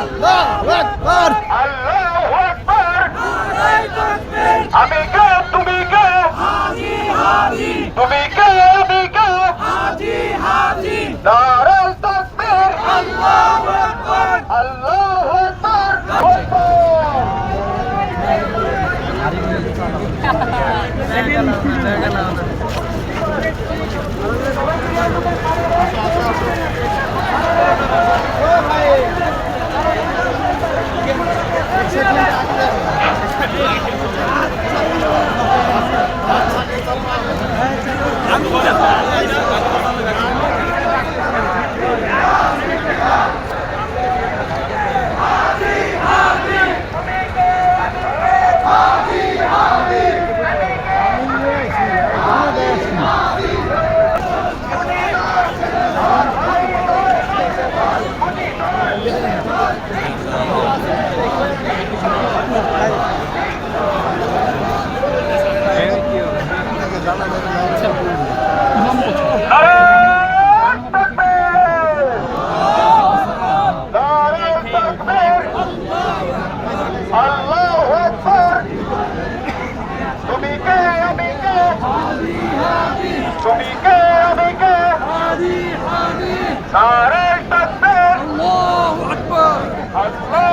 আল্লাহু আকবার, আল্লাহু আকবার। নারায়ে তাকবীর, আমি কে তুমি কে, হাজি হাজি, তুমি কে আমি কে, হাজি হাজি, নারায়ে তাকবীর, আল্লাহু আকবার, আল্লাহু আকবার। আল্লাহু আকবার। তুমি কে আমি কে, তুমি কে আমি কে, নারায়ে তাকবীর, আল্লাহু আকবার, আল্লাহু